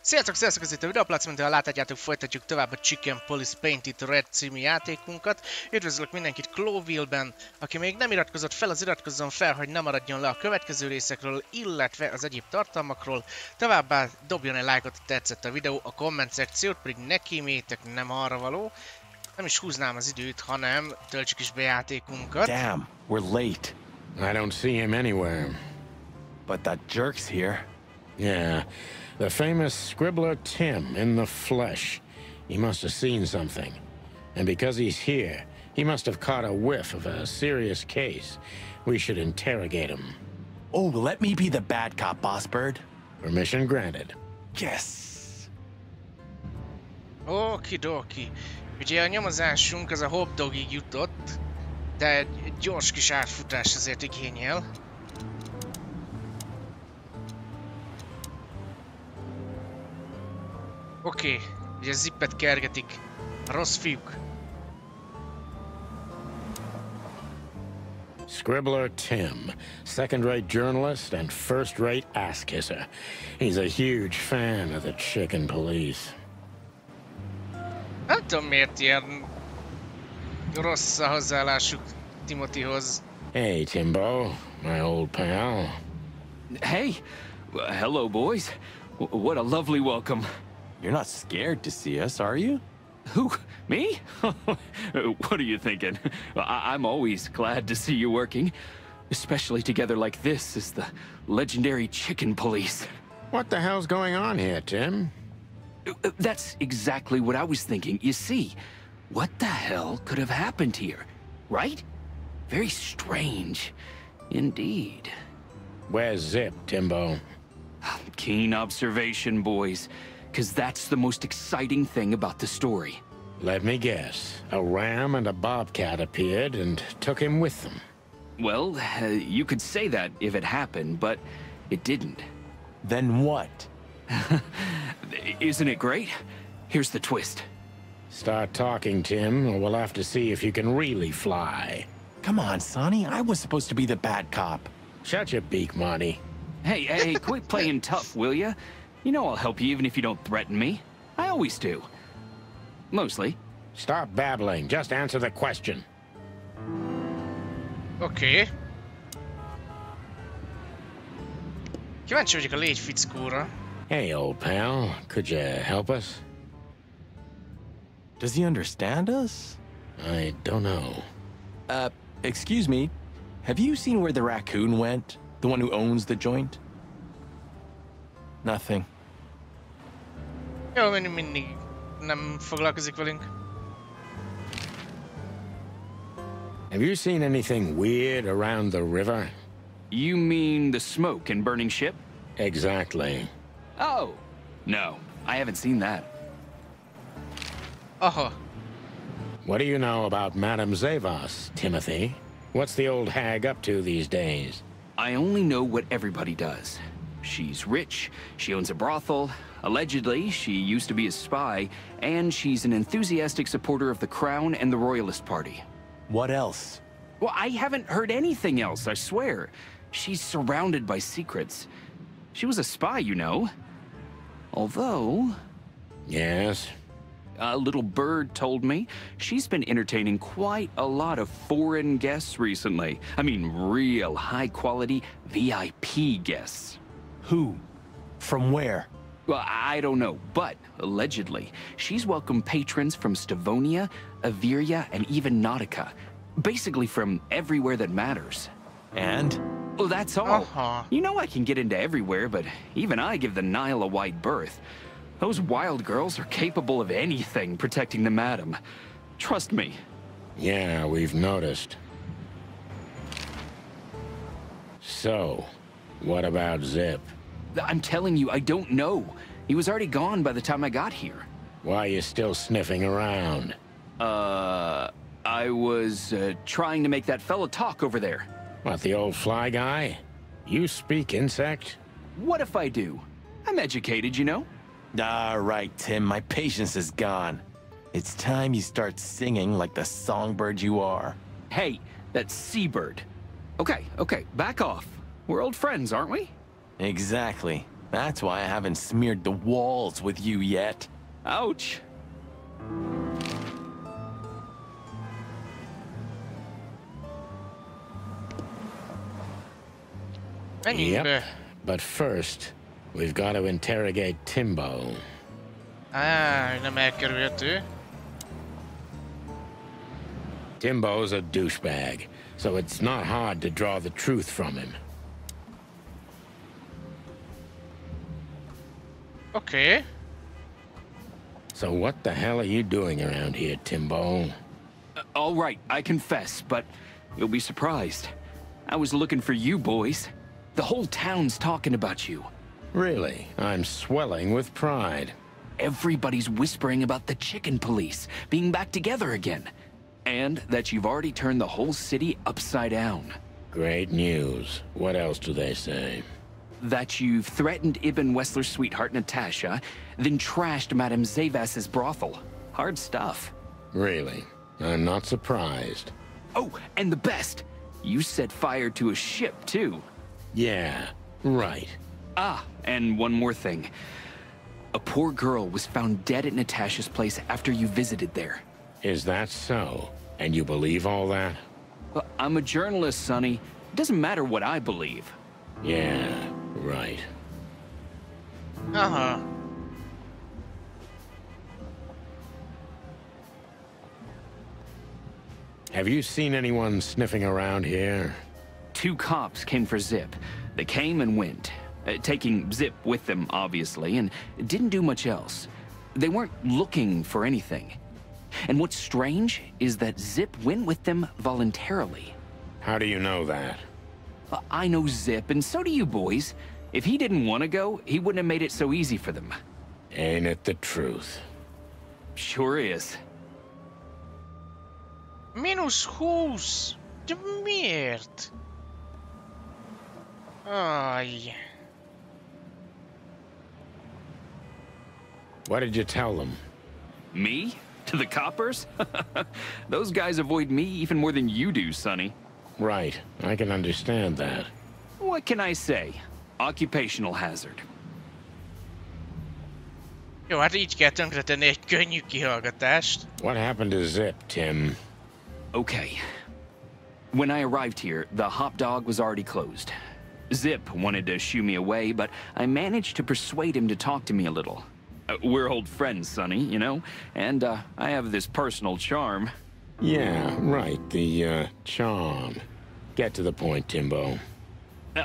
Sziasztok, ez itt a videóplac, mint ahol láthatjátok, folytatjuk tovább a Chicken Police Painted Red című játékunkat. Üdvözlök mindenkit Clawville-ben, aki még nem iratkozott fel, az iratkozzon fel, hogy ne maradjon le a következő részekről, illetve az egyéb tartalmakról. Továbbá dobjon egy lájkot, ha tetszett a videó, a komment szekciót pedig ne kíméljétek, nem arra való. Nem is húznám az időt, hanem töltsük is be játékunkat. Damn, we're late. I don't see him anywhere. But that jerk's here. Yeah, the famous scribbler Tim in the flesh. He must have seen something. And because he's here, he must have caught a whiff of a serious case. We should interrogate him. Oh, let me be the bad cop, boss bird. Permission granted. Yes. Okidoki. Ugye a nyomozásunk az a hobdogig jutott, de egy gyors kis átfutás azért igényel. Oké, ugye Zippet kergetik a rossz fiúk. Scribbler Tim, second-rate journalist and first-rate ass-kisser. He's a huge fan of the chicken police. Nem tudom miért ilyen rossz a hozzáállásuk Timothyhoz. Hey, Timbo, my old pal. Hey, hello, boys. What a lovely welcome. You're not scared to see us, are you? Who? Me? What are you thinking? I'm always glad to see you working, especially together like this as the legendary chicken police. What the hell's going on here, Tim? That's exactly what I was thinking. You see, what the hell could have happened here, right? Very strange, indeed. Where's Zipp, Timbo? Keen observation, boys. Because that's the most exciting thing about the story. Let me guess. A ram and a bobcat appeared and took him with them. Well, you could say that if it happened, but it didn't. Then what? Isn't it great? Here's the twist. Start talking, Tim, or we'll have to see if you can really fly. Come on, Sonny. I was supposed to be the bad cop. Shut your beak, Marty. Hey, quit playing tough, will ya? You know I'll help you even if you don't threaten me. I always do. Mostly. Stop babbling. Just answer the question. Oké. Kíváncsi vagyok a légyfickóra. Hey, old pal. Could you help us? Does he understand us? I don't know. Excuse me. Have you seen where the raccoon went? The one who owns the joint? Nothing. Jó, mindig nem foglalkozik velünk. Have you seen anything weird around the river? You mean the smoke and burning ship? Exactly. Oh, no. I haven't seen that. Aha. What do you know about Madame Zavos, Timothy? What's the old hag up to these days? I only know what everybody does. She's rich, she owns a brothel, allegedly she used to be a spy, and she's an enthusiastic supporter of the Crown and the Royalist Party. What else? Well, I haven't heard anything else, I swear. She's surrounded by secrets. She was a spy, you know. Although... Yes? A little bird told me she's been entertaining quite a lot of foreign guests recently. I mean, real high-quality VIP guests. Who? From where? Well, I don't know, but allegedly, she's welcomed patrons from Stavonia, Averia, and even Nautica. Basically from everywhere that matters. And? Well, that's all. Uh-huh. You know I can get into everywhere, but even I give the Nile a wide berth. Those wild girls are capable of anything protecting the madam. Trust me. Yeah, we've noticed. So, what about Zipp? I'm telling you, I don't know. He was already gone by the time I got here. Why are you still sniffing around? I was, trying to make that fella talk over there. What, the old fly guy? You speak insect? What if I do? I'm educated, you know? All right, Tim, my patience is gone. It's time you start singing like the songbird you are. Hey, that's seabird. Okay, back off. We're old friends, aren't we? Exactly. That's why I haven't smeared the walls with you yet. Ouch. Menjünk be. Yep. But first, we've got to interrogate Timbo. Nem elkerülhető. Timbo's a douchebag, so it's not hard to draw the truth from him. Okay. So what the hell are you doing around here, Timbo? All right, I confess, but you'll be surprised. I was looking for you boys. The whole town's talking about you. Really? I'm swelling with pride. Everybody's whispering about the chicken police being back together again. And that you've already turned the whole city upside down. Great news. What else do they say? That you've threatened Ibn Wessler's sweetheart Natasha, then trashed Madame Zavas's brothel. Hard stuff. Really? I'm not surprised. Oh, and the best! You set fire to a ship, too. Yeah, right. Ah, and one more thing. A poor girl was found dead at Natasha's place after you visited there. Is that so? And you believe all that? Well, I'm a journalist, Sonny. Doesn't matter what I believe. Yeah, right. Aha. Have you seen anyone sniffing around here? 2 cops came for Zipp. They came and went, taking Zipp with them, obviously, and didn't do much else. They weren't looking for anything. And what's strange is that Zipp went with them voluntarily. How do you know that? I know Zipp, and so do you boys. If he didn't want to go, he wouldn't have made it so easy for them. Ain't it the truth? Sure is. -20. De miért? Aj. What did you tell them? Me? To the coppers? Those guys avoid me even more than you do, Sonny. Right, I can understand that. What can I say? Occupational hazard. Jó, hát így kell tönkretenni egy könnyű kihallgatást. What happened to Zipp, Tim? Okay. When I arrived here, the hop dog was already closed. Zipp wanted to shoo me away, but I managed to persuade him to talk to me a little. We're old friends, Sonny, you know? And I have this personal charm. Yeah, right, the, charm. Get to the point, Timbo.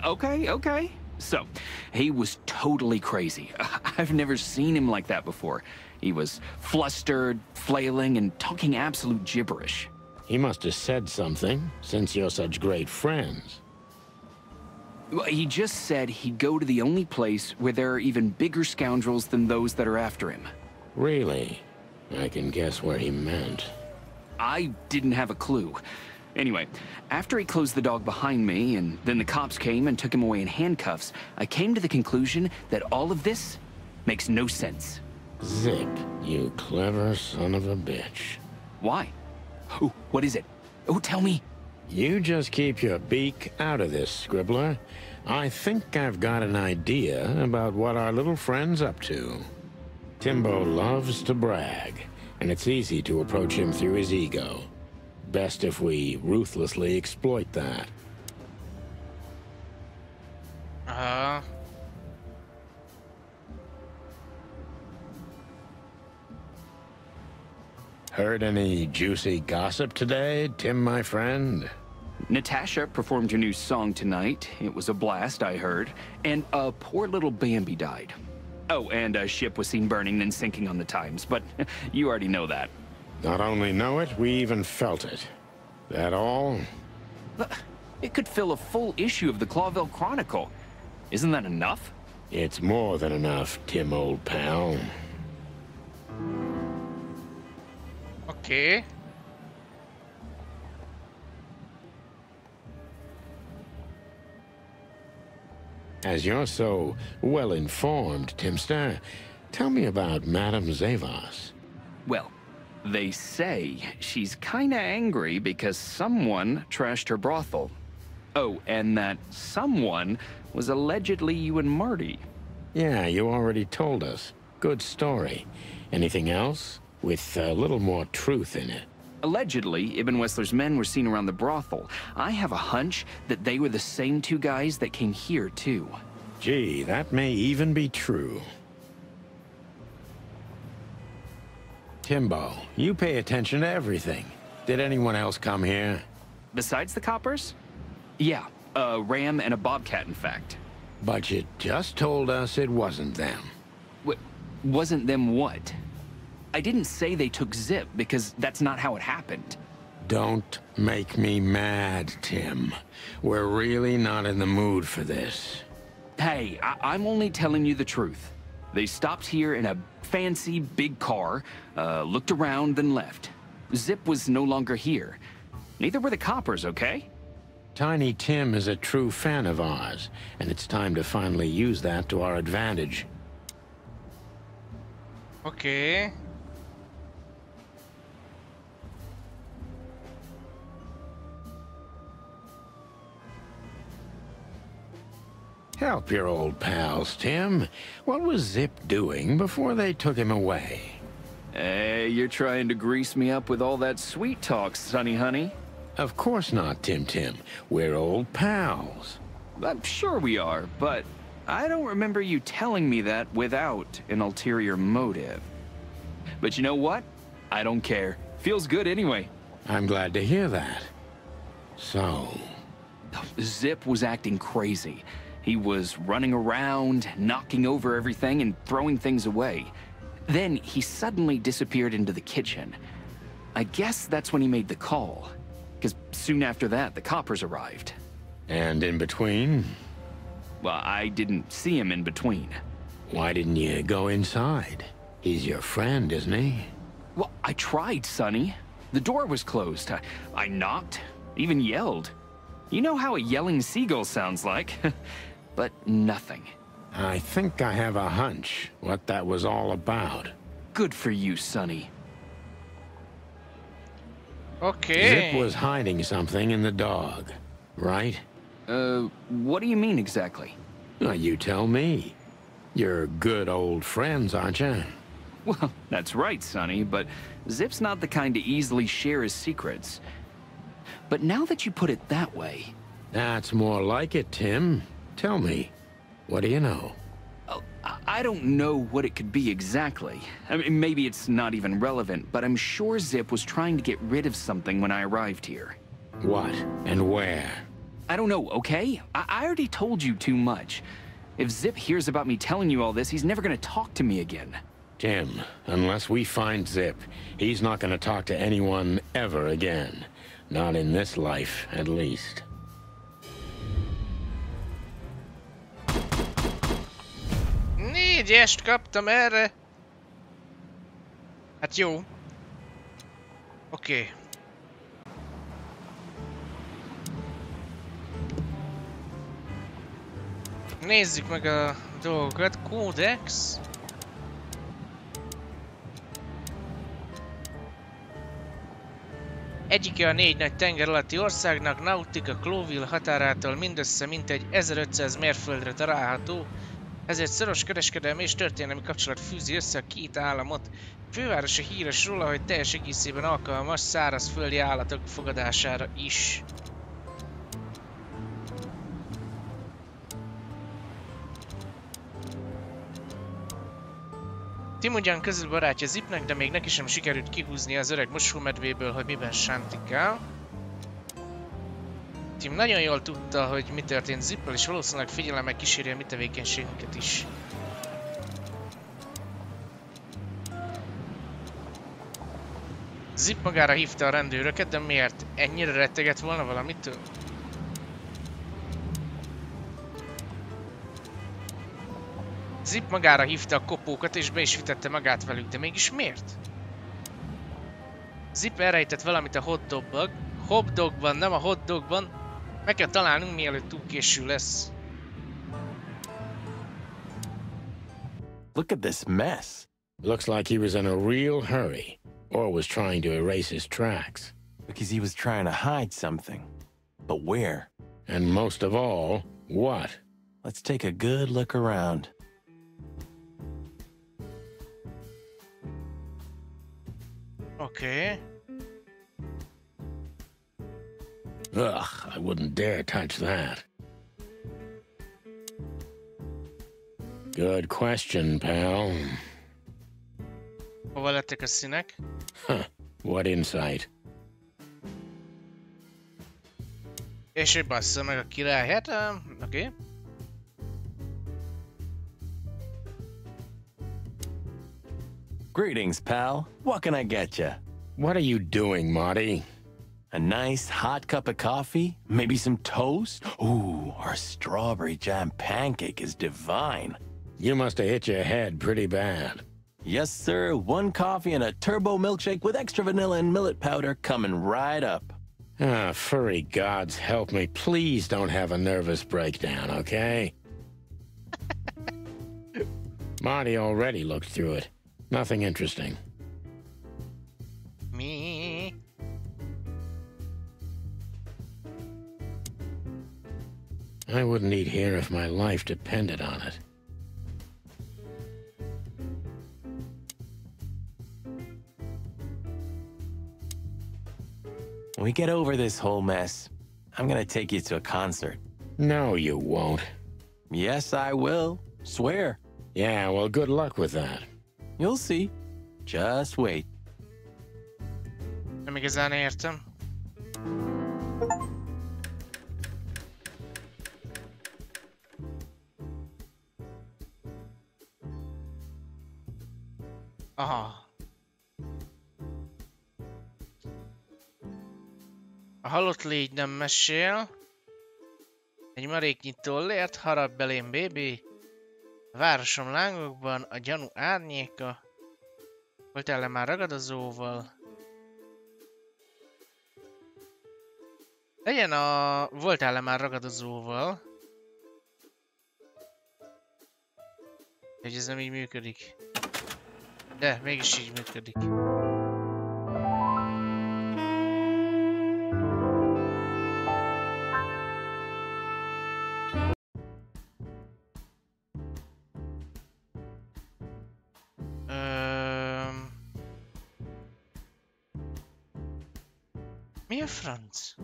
Okay. So, he was totally crazy. I've never seen him like that before. He was flustered, flailing, and talking absolute gibberish. He must have said something, since you're such great friends. He just said he'd go to the only place where there are even bigger scoundrels than those that are after him. Really? I can guess where he meant. I didn't have a clue. Anyway, after he closed the dog behind me, and then the cops came and took him away in handcuffs, I came to the conclusion that all of this makes no sense. Zipp, you clever son of a bitch. Why? Oh, what is it? Oh, tell me. You just keep your beak out of this, Scribbler. I think I've got an idea about what our little friend's up to. Timbo loves to brag, and it's easy to approach him through his ego. Best if we ruthlessly exploit that. Heard any juicy gossip today, Tim, my friend? Natasha performed her new song tonight. It was a blast, I heard. And a poor little Bambi died. Oh, and a ship was seen burning and sinking on the Times, but you already know that. Not only know it, we even felt it. That all? It could fill a full issue of the Clawville Chronicle. Isn't that enough? It's more than enough, Tim, old pal. Okay. As you're so well-informed, Timster, tell me about Madame Zavas. Well, they say she's kinda angry because someone trashed her brothel. Oh, and that someone was allegedly you and Marty. Yeah, you already told us. Good story. Anything else? With a little more truth in it. Allegedly, Ibn Wessler's men were seen around the brothel. I have a hunch that they were the same two guys that came here, too. Gee, that may even be true. Timbo, you pay attention to everything. Did anyone else come here? Besides the coppers? Yeah, a ram and a bobcat, in fact. But you just told us it wasn't them. Wasn't them what? I didn't say they took Zipp, because that's not how it happened. Don't make me mad, Tim. We're really not in the mood for this. Hey, I'm only telling you the truth. They stopped here in a fancy, big car, looked around, then left. Zipp was no longer here. Neither were the coppers, okay? Tiny Tim is a true fan of ours, and it's time to finally use that to our advantage. Okay. Help your old pals, Tim. What was Zipp doing before they took him away? Hey, you're trying to grease me up with all that sweet talk, sonny honey. Of course not, Tim. We're old pals. I'm sure we are, but I don't remember you telling me that without an ulterior motive. But you know what? I don't care. Feels good anyway. I'm glad to hear that. So... Zipp was acting crazy. He was running around, knocking over everything and throwing things away. Then he suddenly disappeared into the kitchen. I guess that's when he made the call. Because soon after that, the coppers arrived. And in between? Well, I didn't see him in between. Why didn't you go inside? He's your friend, isn't he? Well, I tried, Sonny. The door was closed. I knocked, even yelled. You know how a yelling seagull sounds like. But nothing. I think I have a hunch what that was all about. Good for you, Sonny. Okay. Zipp was hiding something in the dog, right? What do you mean exactly? Well, you tell me. You're good old friends, aren't you? Well, that's right, Sonny, but Zipp's not the kind to easily share his secrets. But now that you put it that way... That's more like it, Tim. Tell me, what do you know? Oh, I don't know what it could be exactly. I mean, maybe it's not even relevant, but I'm sure Zipp was trying to get rid of something when I arrived here. What and where? I don't know, okay? I already told you too much. If Zipp hears about me telling you all this, he's never gonna talk to me again. Tim, unless we find Zipp, he's not gonna talk to anyone ever again. Not in this life, at least. Négyest kaptam erre. Hát jó. Oké. Nézzük meg a dolgokat. Kódex. Egyike a 4 nagy tenger alatti országnak, Nautica Cloville határától mindössze mintegy 1500 mérföldre található, ezért szoros kereskedelmi és történelmi kapcsolat fűzi össze a két államot. Fővárosa híres róla, hogy teljes egészében alkalmas szárazföldi állatok fogadására is. Tim ugyan közül barátja Zippnek, de még neki sem sikerült kihúzni az öreg mosómedvéből, hogy miben sántikál. Tim nagyon jól tudta, hogy mi történt Zippel, és valószínűleg figyelemmel kíséri a mi tevékenységünket is. Zipp magára hívta a rendőröket, de miért? Ennyire rettegett volna valamitől? Zipp magára hívta a kopókat és be is vitette magát velük, de mégis miért? Zipp elrejtett valamit a hotdogban, nem a hotdogban. Meg kell találnunk, mielőtt túl késő lesz. Look at this mess. Looks like he was in a real hurry, or was trying to erase his tracks. Because he was trying to hide something. But where? And most of all, what? Let's take a good look around. Oké. Ugh, I wouldn't dare touch that. Good question, pal. Hova lettek a színek? Huh, what insight? És ő bassza meg a király. Hát, oké. Greetings, pal. What can I get you? What are you doing, Marty? A nice hot cup of coffee? Maybe some toast? Ooh, our strawberry jam pancake is divine. You must have hit your head pretty bad. Yes, sir. One coffee and a turbo milkshake with extra vanilla and millet powder coming right up. Ah, furry gods help me. Please don't have a nervous breakdown, okay? Marty already looked through it. Nothing interesting. Mi? I wouldn't eat here if my life depended on it. When we get over this whole mess, I'm gonna take you to a concert. No, you won't. Yes, I will. Swear. Yeah, well, good luck with that. You'll see. Just wait. Nem igazán értem. Aha. A halott légy nem mesél. Egy maréknyi tollért harap belém, baby. A városom lángokban, a gyanú árnyéka. Voltál-e már ragadozóval? Legyen a... Voltál-e már ragadozóval? Hogy ez nem így működik. De, mégis így működik. Mi a franc?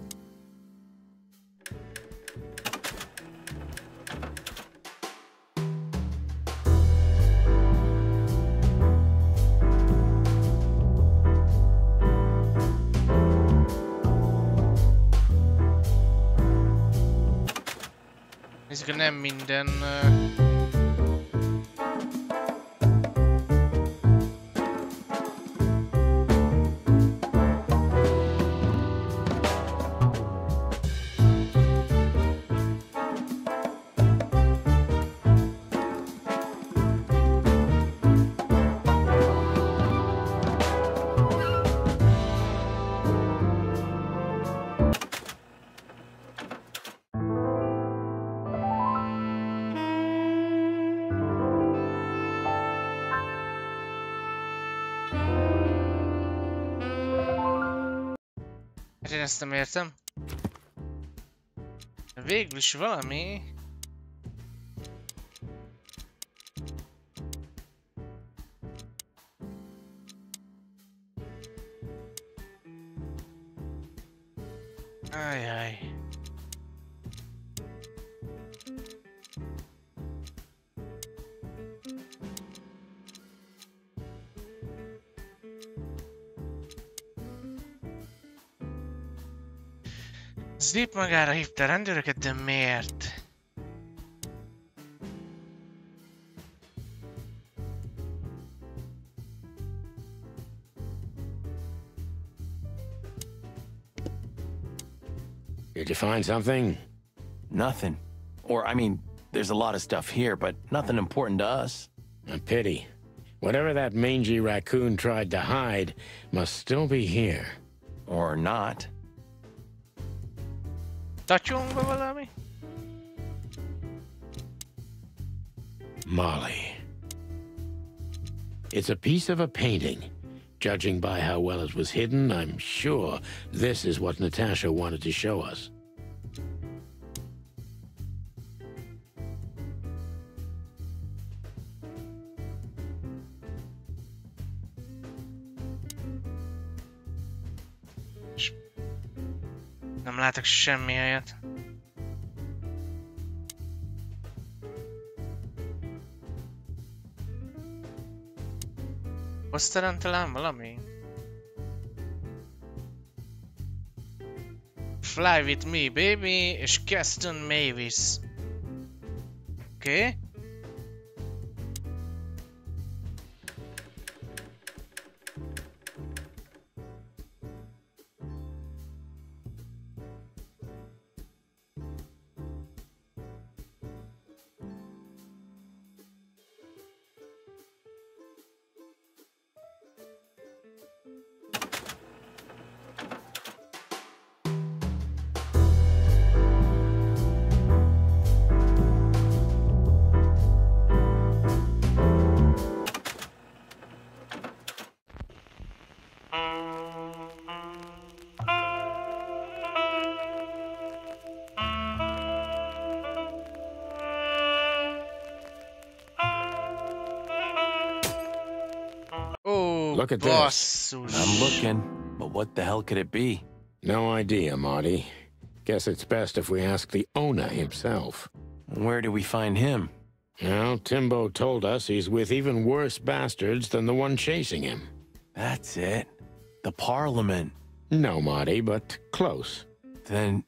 Nézzük, nem minden... Én ezt nem értem. Végül is valami... Ajaj. Zipp magára hívta a rendőröket, de miért? Did you find something? Nothing. Or, I mean, there's a lot of stuff here, but nothing important to us. A pity. Whatever that mangy raccoon tried to hide must still be here. Or not. Tatyomba valami? Molly. It's a piece of a painting. Judging by how well it was hidden, I'm sure this is what Natasha wanted to show us. Nem látok semmi helyet. Poszteren talán valami? Fly with me, baby, és Keston Mavis. Oké. Okay. Look at this. I'm looking, but what the hell could it be? No idea, Marty. Guess it's best if we ask the owner himself. Where do we find him? Well, Timbo told us he's with even worse bastards than the one chasing him. That's it. The Parliament. No, Marty, but close. Then,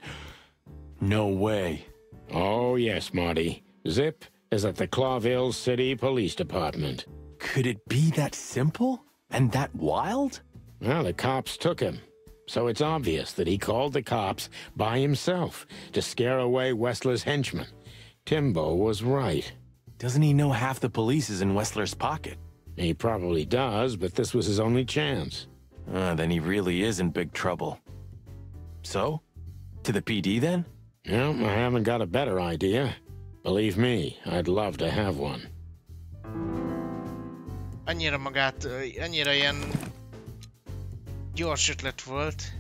no way. Oh, yes, Marty. Zipp is at the Clawville City Police Department. Could it be that simple? And that wild? Well, the cops took him. So it's obvious that he called the cops by himself to scare away Wessler's henchmen. Timbo was right. Doesn't he know half the police is in Wessler's pocket? He probably does, but this was his only chance. Then he really is in big trouble. So? To the PD then? No, I haven't got a better idea. Believe me, I'd love to have one. Annyira ilyen gyors ötlet volt.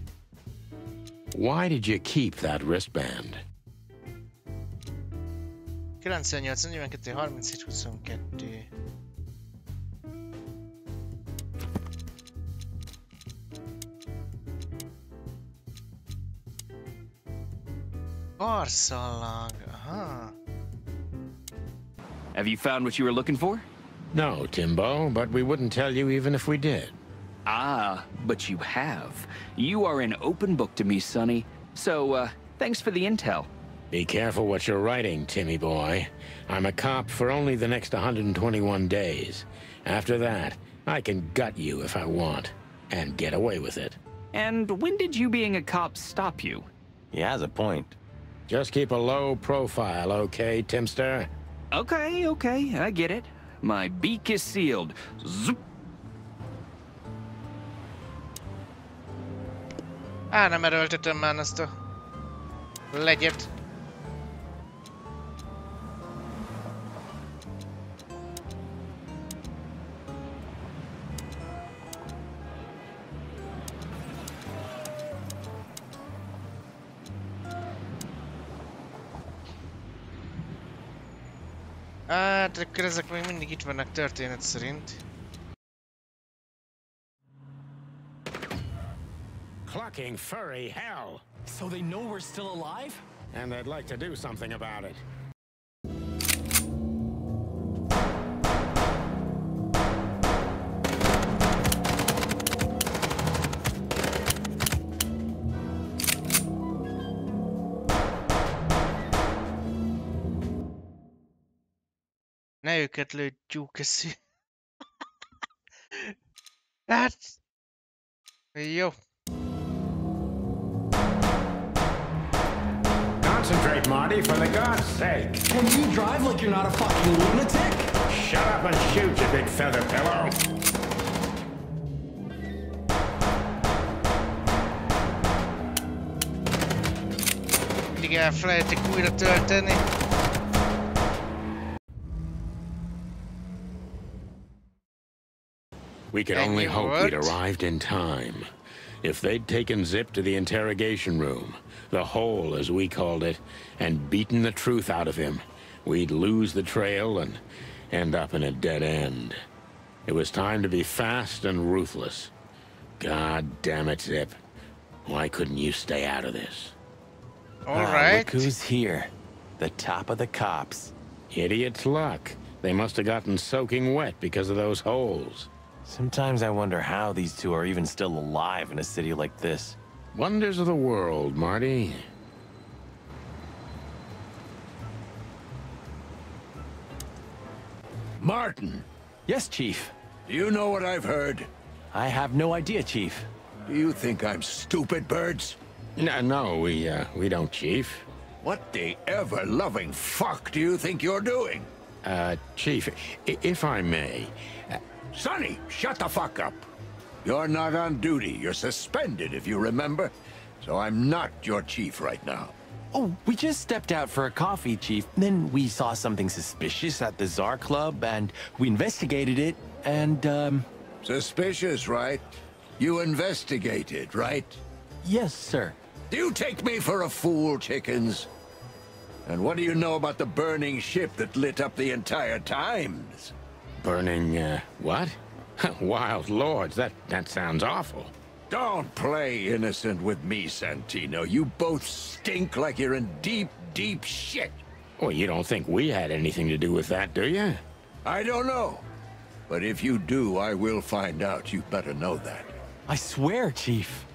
Why did you keep that wristband? 98, 42, 37, 22. Barszallag, aha. Have you found what you were looking for? No, Timbo, but we wouldn't tell you even if we did. Ah, but you have. You are an open book to me, Sonny. So, thanks for the intel. Be careful what you're writing, Timmy boy. I'm a cop for only the next 121 days. After that, I can gut you if I want, and get away with it. And when did you being a cop stop you? He has a point. Just keep a low profile, okay, Timster? Okay, I get it. My beak is sealed. Zoop. Nem erőltetem már ezt a legyet. Hát, akkor ezek még mindig itt vannak történet szerint. Clucking furry hell! So they know we're still alive? And they'd like to do something about it. Ne őket lőjtjük eszi. Hát... Jó. Concentrate, Marty, for the God's sake. Can you drive like you're not a fucking lunatic? Shut up and shoot, you big feather pillow. Mindig elfelejtik újra tölteni. We could only hope we'd arrived in time. If they'd taken Zipp to the interrogation room, the hole as we called it, and beaten the truth out of him, we'd lose the trail and end up in a dead end. It was time to be fast and ruthless. God damn it, Zipp. Why couldn't you stay out of this? Alright. Look who's here. The top of the cops. Idiot's luck. They must have gotten soaking wet because of those holes. Sometimes I wonder how these two are even still alive in a city like this. Wonders of the world, Marty. Martin, Yes, Chief. do you know what I've heard? I have no idea, Chief. Do you think I'm stupid, birds? No, we don't, Chief. What the ever-loving fuck do you think you're doing? Chief, if I may, Sonny, shut the fuck up. You're not on duty. You're suspended, if you remember. So I'm not your chief right now. Oh, we just stepped out for a coffee, Chief. Then we saw something suspicious at the Czar Club, and we investigated it, and, Suspicious, right? You investigated, right? yes, sir. Do you take me for a fool, chickens? And what do you know about the burning ship that lit up the entire Times? burning, what? Wild lords, that sounds awful. Don't play innocent with me, Santino. You both stink like you're in deep, deep shit. Well, you don't think we had anything to do with that, do you? I don't know. But if you do, I will find out. You better know that. I swear, Chief.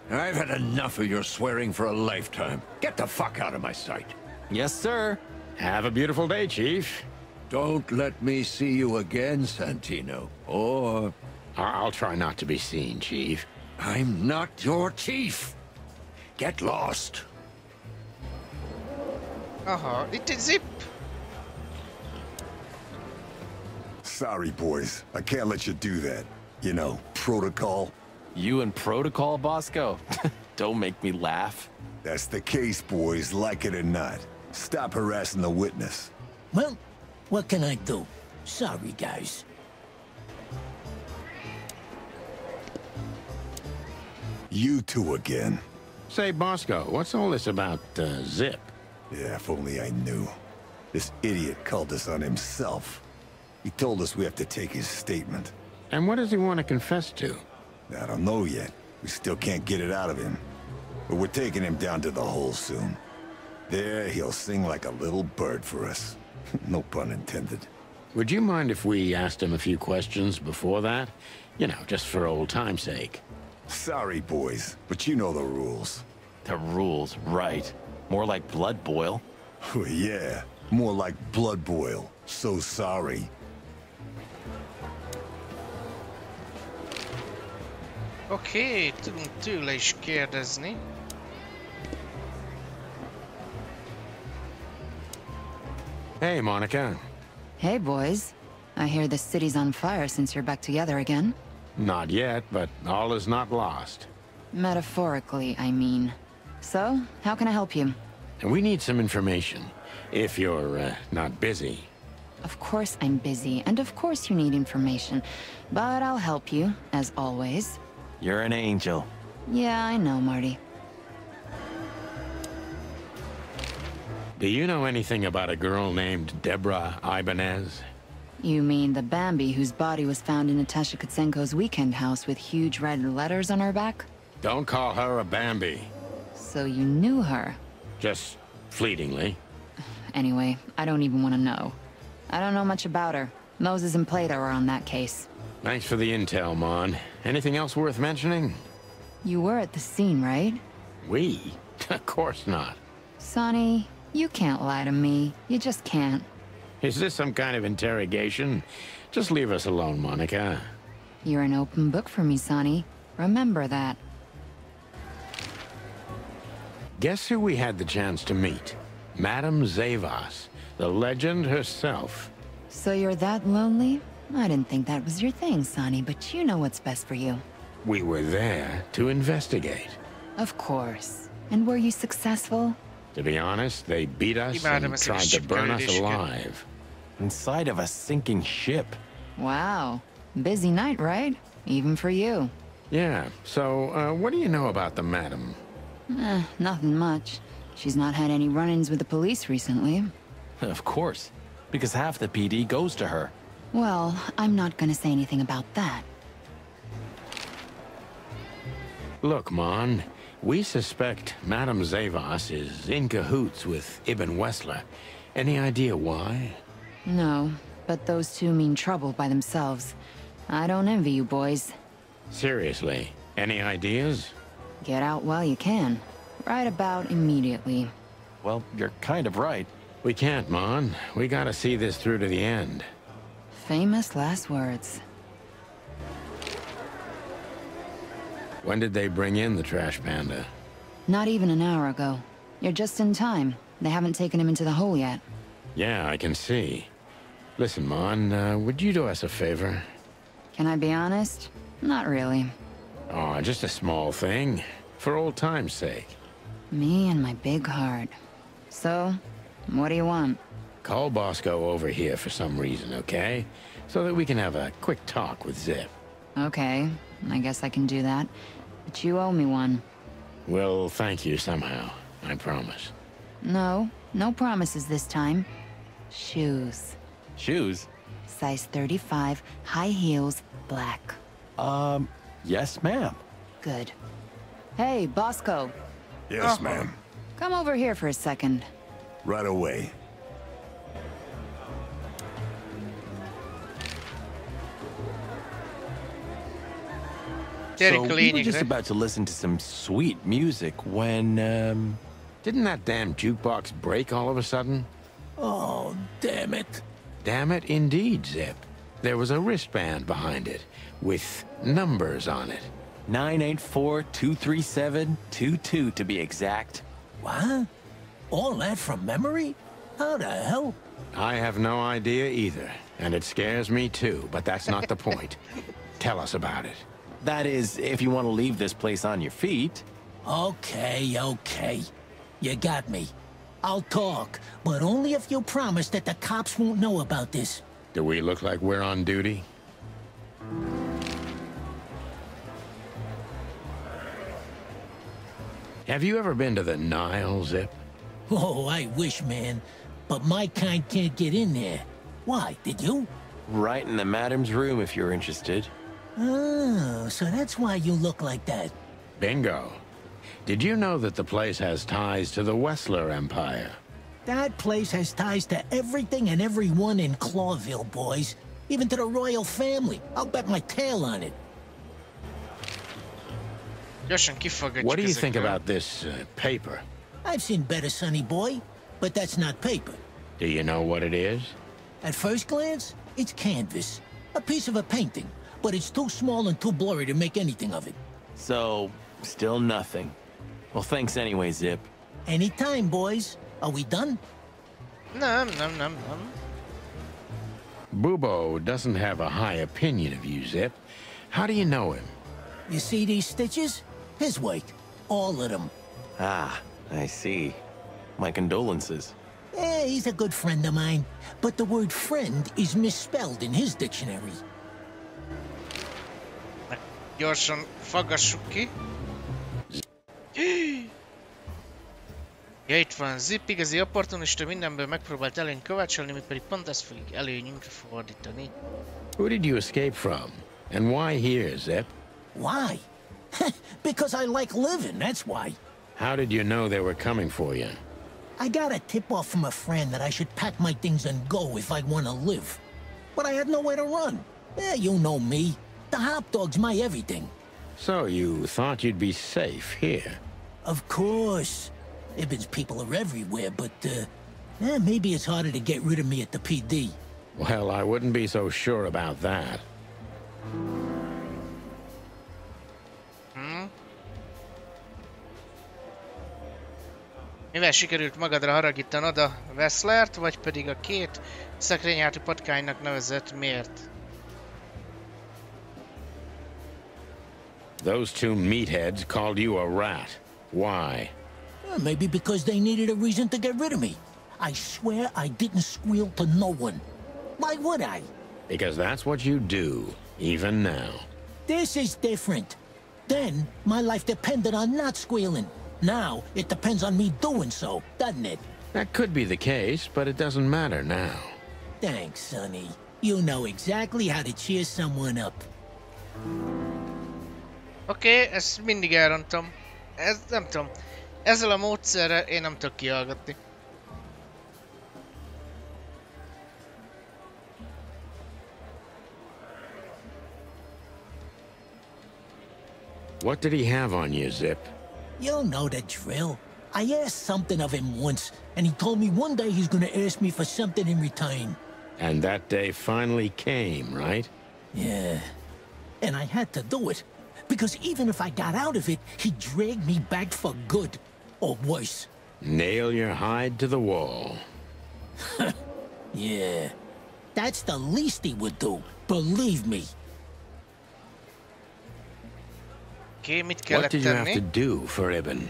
I've had enough of your swearing for a lifetime. Get the fuck out of my sight. Yes, sir. Have a beautiful day, Chief. Don't let me see you again, Santino. Or I'll try not to be seen, Chief. I'm not your chief. Get lost. Aha, itt egy Zipp. Sorry, boys. I can't let you do that. You know, protocol. You and Protocol, Bosco? Don't make me laugh. That's the case, boys, like it or not. Stop harassing the witness. Well, what can I do? Sorry, guys. You two again. Say, Bosco, what's all this about, Zipp? Yeah, if only I knew. This idiot called us on himself. He told us we have to take his statement. And what does he want to confess to? I don't know yet. We still can't get it out of him. But we're taking him down to the hole soon. There, he'll sing like a little bird for us. No pun intended. Would you mind if we asked him a few questions before that? You know, just for old time's sake. Sorry, boys, but you know the rules. The rules, right. More like blood boil. Yeah, more like blood boil. So sorry. Oké, tudunk tőle is kérdezni. Hey, Monica. Hey, boys. I hear the city's on fire since you're back together again. Not yet, but all is not lost. Metaphorically, I mean. So, how can I help you? And we need some information, if you're, not busy. Of course I'm busy, and of course you need information. But I'll help you, as always. You're an angel. Yeah, I know, Marty. Do you know anything about a girl named Deborah Ibanez? You mean the Bambi whose body was found in Natasha Kutsenko's weekend house with huge red letters on her back? Don't call her a Bambi. So you knew her. Just fleetingly. Anyway, I don't even want to know. I don't know much about her. Moses and Plato are on that case. Thanks for the intel, Mon. Anything else worth mentioning? You were at the scene, right? We? Of course not. Sonny, you can't lie to me. You just can't. Is this some kind of interrogation? Just leave us alone, Monica. You're an open book for me, Sonny. Remember that. Guess who we had the chance to meet? Madame Zavas, the legend herself. So you're that lonely? I didn't think that was your thing, Sonny, but you know what's best for you. We were there to investigate. Of course. And were you successful? To be honest, they beat us Imádom and ezt a tried kis to burn us kérdéseket. alive. Inside of a sinking ship. Wow. Busy night, right? Even for you. Yeah, so, what do you know about the madam? Nothing much. She's not had any run-ins with the police recently. Of course. Because half the PD goes to her. Well, I'm not gonna say anything about that. Look, Mon, we suspect Madame Zavas is in cahoots with Ibn Wessler. Any idea why? No, but those two mean trouble by themselves. I don't envy you boys. Seriously, any ideas? Get out while you can. Right about immediately. Well, you're kind of right. We can't, Mon. We gotta see this through to the end. Famous last words. When did they bring in the trash panda? Not even an hour ago. You're just in time. They haven't taken him into the hole yet. Yeah, I can see. Listen, Mon, would you do us a favor? Can I be honest? Not really. Oh, just a small thing. For old time's sake. Me and my big heart. So, what do you want? Call Bosco over here for some reason, okay? So that we can have a quick talk with Zipp. Okay, I guess I can do that. But you owe me one. We'll thank you somehow, I promise. No promises this time. Shoes. Shoes? Size 35, high heels, black. Yes, ma'am. Good. Hey, Bosco. Yes, ma'am. Come over here for a second. Right away. So we were just about to listen to some sweet music when, Didn't that damn jukebox break all of a sudden? Oh, damn it. Damn it, indeed, Zipp. There was a wristband behind it, with numbers on it. 984-237-22 to be exact. What? All that from memory? How the hell? I have no idea either, and it scares me too, but that's not the point. Tell us about it. That is, if you want to leave this place on your feet. Okay. You got me. I'll talk, but only if you promise that the cops won't know about this. Do we look like we're on duty? Have you ever been to the Nile, Zipp? Oh, I wish, man. But my kind can't get in there. Why, did you? Right in the madam's room if you're interested. Oh, so that's why you look like that. Bingo. Did you know that the place has ties to the Wessler Empire? That place has ties to everything and everyone in Clawville, boys. Even to the royal family. I'll bet my tail on it. What do you think about this paper? I've seen better, sonny boy, but that's not paper. Do you know what it is? At first glance, it's canvas. A piece of a painting, but it's too small and too blurry to make anything of it. So, still nothing. Well, thanks anyway, Zipp. Anytime, boys. Are we done? No. Bubo doesn't have a high opinion of you, Zipp. How do you know him? You see these stitches? His work. All of them. Ah, I see. My condolences. He's a good friend of mine, but the word friend is misspelled in his dictionary. Gyorsan faggassuk ki. Ja, itt van Zipp, igazi opportunista, mindenből megpróbált előnyt kovácsolni, mi pedig pont ezt fogjuk előnyünkre fordítani. Who did you escape from? And why here, Zipp? Why? Because I like living, that's why. How did you know they were coming for you? I got a tip-off from a friend that I should pack my things and go if I want to live. But I had nowhere to run. You know me. The hot dog's my everything. So you thought you'd be safe here? Of course. Ibben's people are everywhere, but, maybe it's harder to get rid of me at the PD. Well, I wouldn't be so sure about that. Mivel sikerült magadra haragítanod a Wesslert, vagy pedig a két szekrényhátú patkánynak nevezett miért? Those two meatheads called you a rat. Why? Maybe because they needed a reason to get rid of me. I swear I didn't squeal to no one. Why would I? Because that's what you do, even now. This is different. Then, my life depended on not squealing. Now, it depends on me doing so, doesn't it? That could be the case, but it doesn't matter now. Thanks, Sonny. You know exactly how to cheer someone up. Oké, ezt mindig elrontom. Ez nem tudom. Ezzel a módszerrel én nem tudok kihallgatni. What did he have on you, Zipp? You know the drill. I asked something of him once, and he told me one day he's gonna ask me for something in return. And that day finally came, right? Yeah. And I had to do it. Because even if I got out of it, he'd drag me back for good. Or worse. Nail your hide to the wall. Yeah. That's the least he would do. Believe me. Okay, mit kellett What did you have tenni? to do for Ibn?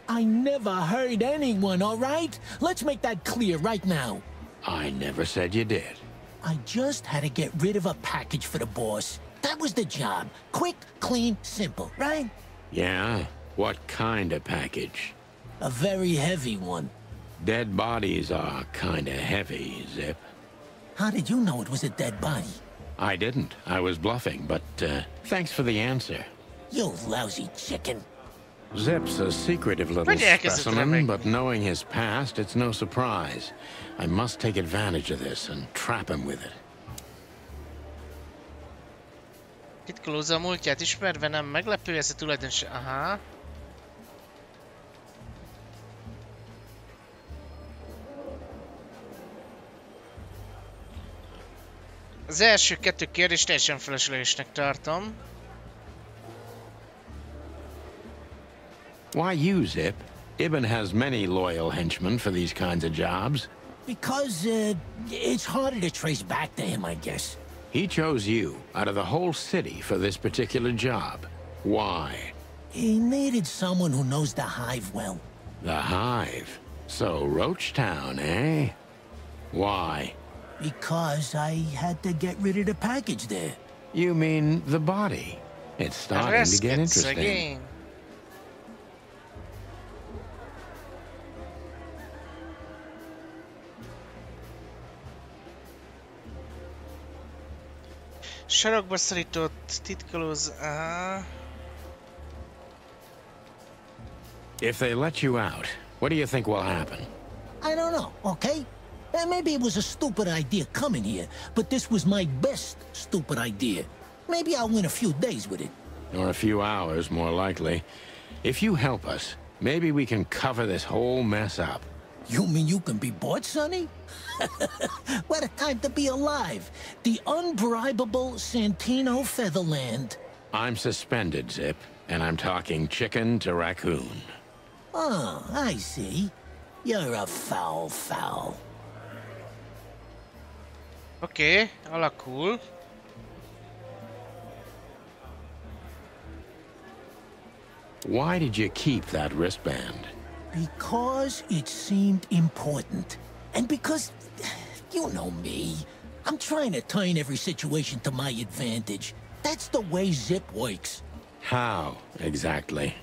I never hurt anyone, all right? Let's make that clear right now. I never said you did. I just had to get rid of a package for the boss. That was the job. Quick, clean, simple, right? Yeah? What kind of package? A very heavy one. Dead bodies are kinda heavy, Zipp. How did you know it was a dead body? I didn't. I was bluffing, but thanks for the answer. You lousy chicken. Zipp's a secretive little specimen, but knowing his past, it's no surprise. I must take advantage of this and trap him with it. Titkolózza a múltját ismerve nem meglepő, ez a tulajdonos... Aha. Az első kettő kérdést teljesen feleslegesnek tartom. Why you, Zipp? Ibn has many loyal henchmen for these kinds of jobs. Because, it's harder to trace back to him, I guess. He chose you out of the whole city for this particular job. Why? He needed someone who knows the hive well. The Hive. So, Roach Town, eh? Why? Because I had to get rid of the package there. You mean the body? It's starting to get interesting. Again. Sarokba szorított titkolóz... If they let you out, what do you think will happen? I don't know, okay? Maybe it was a stupid idea coming here, but this was my best stupid idea. Maybe I'll win a few days with it. Or a few hours, more likely. If you help us, maybe we can cover this whole mess up. You mean you can be bought, Sonny? What a time to be alive. The unbribable Santino Featherland. I'm suspended, Zipp, and I'm talking chicken to raccoon. Oh, I see. You're a foul. Oké, alakul. Why did you keep that wristband? Because it seemed important. And because, you know me, I'm trying to turn every situation to my advantage. That's the way Zipp works. How, exactly?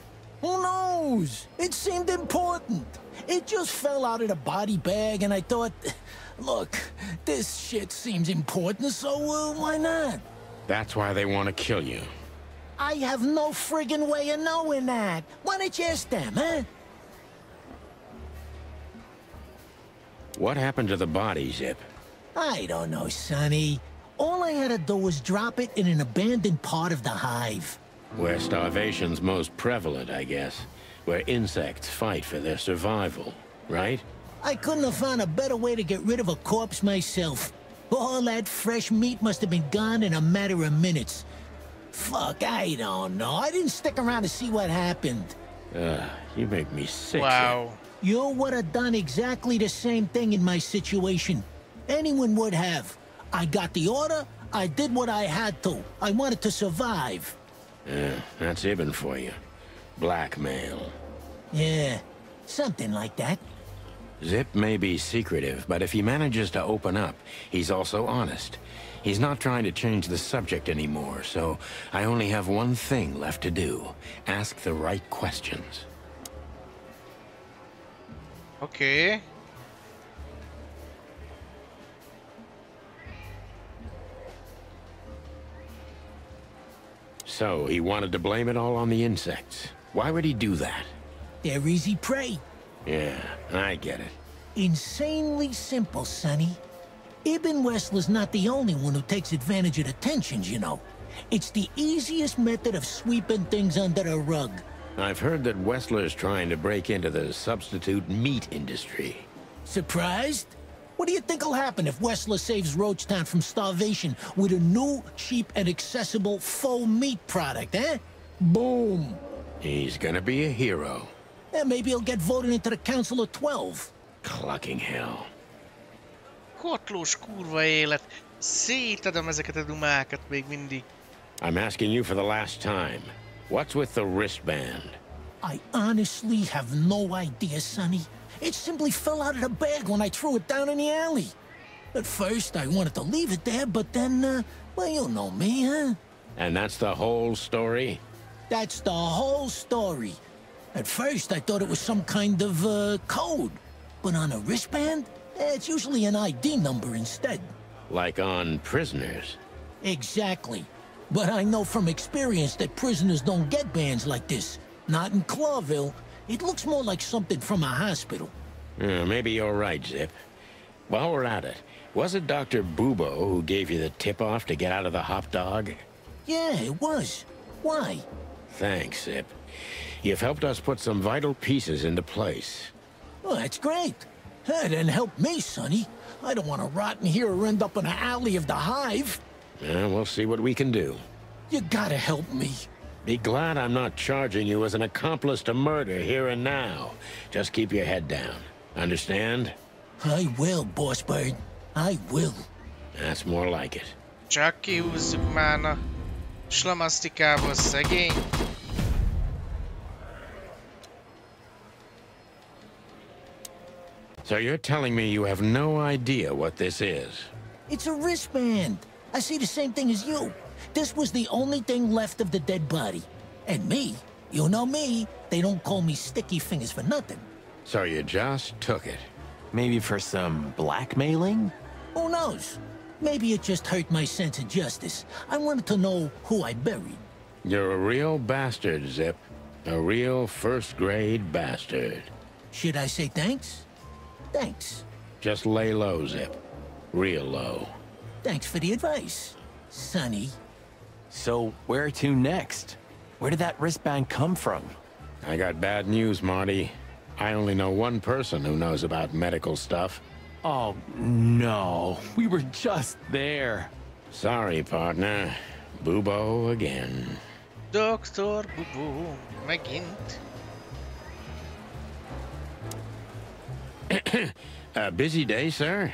Who knows? It seemed important. It just fell out of the body bag and I thought, look, this shit seems important, so why not? That's why they want to kill you. I have no friggin' way of knowing that. Why don't you ask them, huh? What happened to the body, Zipp? I don't know, Sonny. All I had to do was drop it in an abandoned part of the hive. Where starvation's most prevalent, I guess. Where insects fight for their survival, right? I couldn't have found a better way to get rid of a corpse myself. All that fresh meat must have been gone in a matter of minutes. Fuck, I don't know. I didn't stick around to see what happened. You make me sick. Wow. You would have done exactly the same thing in my situation. Anyone would have. I got the order, I did what I had to. I wanted to survive. That's Ibn for you. Blackmail. Yeah, something like that. Zipp may be secretive, but if he manages to open up, he's also honest. He's not trying to change the subject anymore, so I only have one thing left to do. Ask the right questions. Oké. So, he wanted to blame it all on the insects. Why would he do that? They're easy prey. Yeah, I get it. Insanely simple, Sonny. Ibn Wessler's not the only one who takes advantage of the tensions, you know. It's the easiest method of sweeping things under the rug. I've heard that Wessler's trying to break into the substitute meat industry. Surprised? What do you think will happen if Wessler saves Roachtown from starvation with a new, cheap, and accessible faux meat product, eh? Boom! He's gonna be a hero. And maybe he'll get voted into the Council of 12. Clucking hell. Kotlós kurva élet. Szétadom ezeket a dumákat még mindig. I'm asking you for the last time. What's with the wristband? I honestly have no idea, Sonny. It simply fell out of the bag when I threw it down in the alley. At first, I wanted to leave it there, but then, well, you know me, huh? And that's the whole story? That's the whole story. At first, I thought it was some kind of, code. But on a wristband, it's usually an ID number instead. Like on prisoners? Exactly. But I know from experience that prisoners don't get bands like this. Not in Clawville. It looks more like something from a hospital. Maybe you're right, Zipp. While we're at it, was it Dr. Bubo who gave you the tip-off to get out of the hop dog? Yeah, it was. Why? Thanks, Zipp. You've helped us put some vital pieces into place. Well, that's great. That didn't help me, Sonny. I don't want to rot in here or end up in an alley of the hive. We'll see what we can do. You gotta help me. Be glad I'm not charging you as an accomplice to murder here and now. Just keep your head down. Understand? I will, Boss Bird. I will. That's more like it. Csak kihúzzuk már a slamasztikából szegény. So you're telling me you have no idea what this is? It's a wristband. I see the same thing as you. This was the only thing left of the dead body. And me, you know me, they don't call me Sticky Fingers for nothing. So you just took it? Maybe for some blackmailing? Who knows? Maybe it just hurt my sense of justice. I wanted to know who I buried. You're a real bastard, Zipp. A real first-grade bastard. Should I say thanks? Thanks. Just lay low, Zipp. Real low. Thanks for the advice, Sonny. So, where to next? Where did that wristband come from? I got bad news, Marty. I only know one person who knows about medical stuff. Oh, no. We were just there. Sorry, partner. Bubo again. Dr. Bubo, megint. A busy day, sir?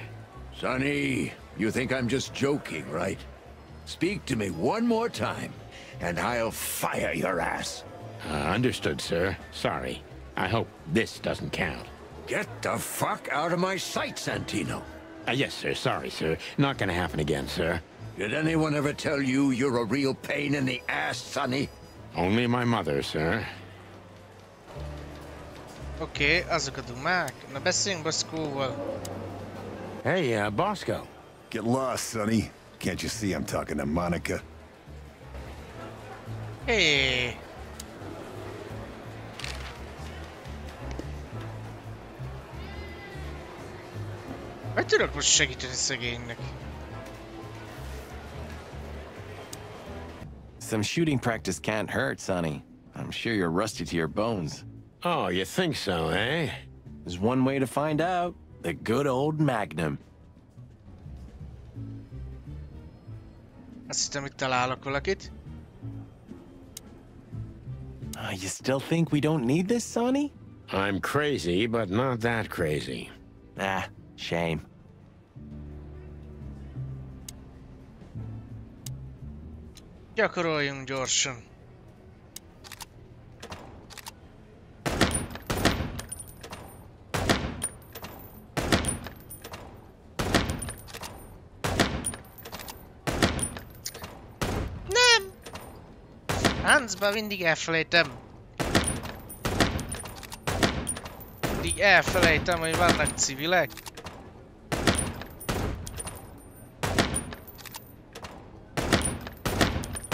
Sonny, you think I'm just joking, right? Speak to me one more time, and I'll fire your ass. Understood, sir. Sorry. I hope this doesn't count. Get the fuck out of my sight, Santino. Yes, sir. Sorry, sir. Not gonna happen again, sir. Did anyone ever tell you you're a real pain in the ass, Sonny? Only my mother, sir. Oké, azok a dumák. Na beszéljünk Boscoval. Hey, Bosco. Get lost, Sonny. Can't you see I'm talking to Monica? Hey. Hogy tudok most segíteni szegénynek? Some shooting practice can't hurt, Sonny. I'm sure you're rusty to your bones. Oh, you think so, eh? There's one way to find out. The good old Magnum. Azt hittem, hogy találok valakit. You still think we don't need this, Sonny? I'm crazy, but not that crazy. Ah, shame. Gyakoroljunk gyorsan. Nem! Hansba mindig elfelejtem. Mindig elfelejtem, hogy vannak civilek.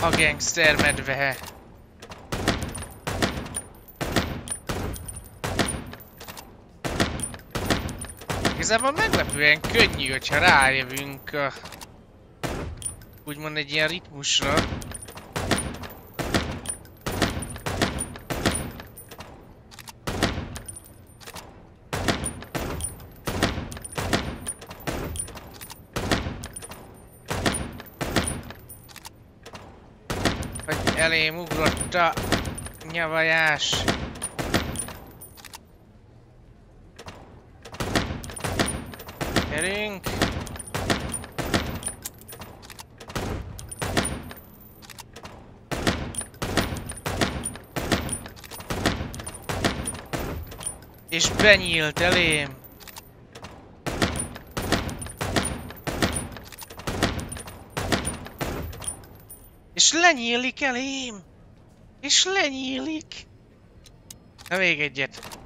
A gangster medve. Igazából meglepően könnyű, hogyha rájövünk a... úgymond egy ilyen ritmusra. Hogy elém ugrott a nyavajás. Gyerünk! És benyílt elém! És lenyílik elém! És lenyílik! Na még egyet!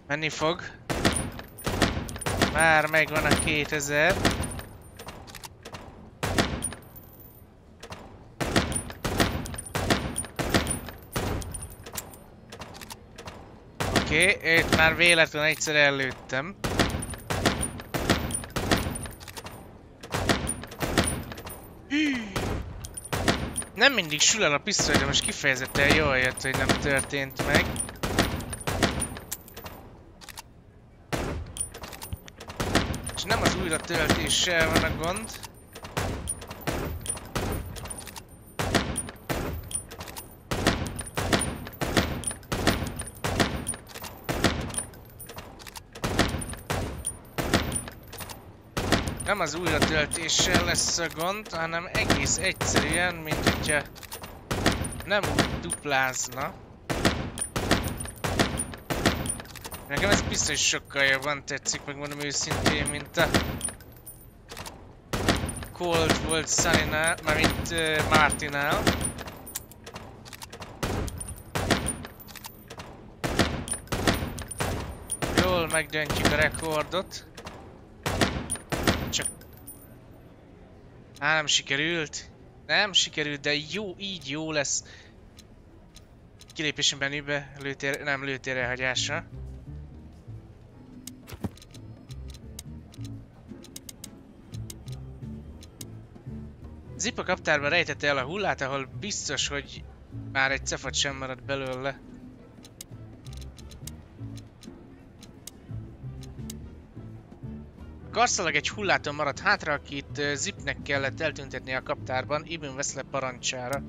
Menni fog. Már megvan a 2000. Oké, őt már véletlenül egyszer előttem. Nem mindig sül el a pisztoly, de most kifejezetten jól jött, hogy nem történt meg. És nem az újratöltéssel van a gond. Nem az újratöltéssel lesz a gond, hanem egész egyszerűen, mint hogyha nem úgy duplázna. Nekem ez biztos sokkal jobban tetszik, megmondom őszintén, mint a Cold volt Sunnynál, mármint Martinál. Jól megdöntjük a rekordot. Csak... nem sikerült. Nem sikerült, de jó, így jó lesz. Kilépésen belülbe, nem lőtérre hagyásra. Zipp a kaptárban rejtette el a hullát, ahol biztos, hogy már egy cefat sem maradt belőle. A karszalag egy hulláton maradt hátra, akit Zippnek kellett eltüntetni a kaptárban, Ibn vesz le parancsára.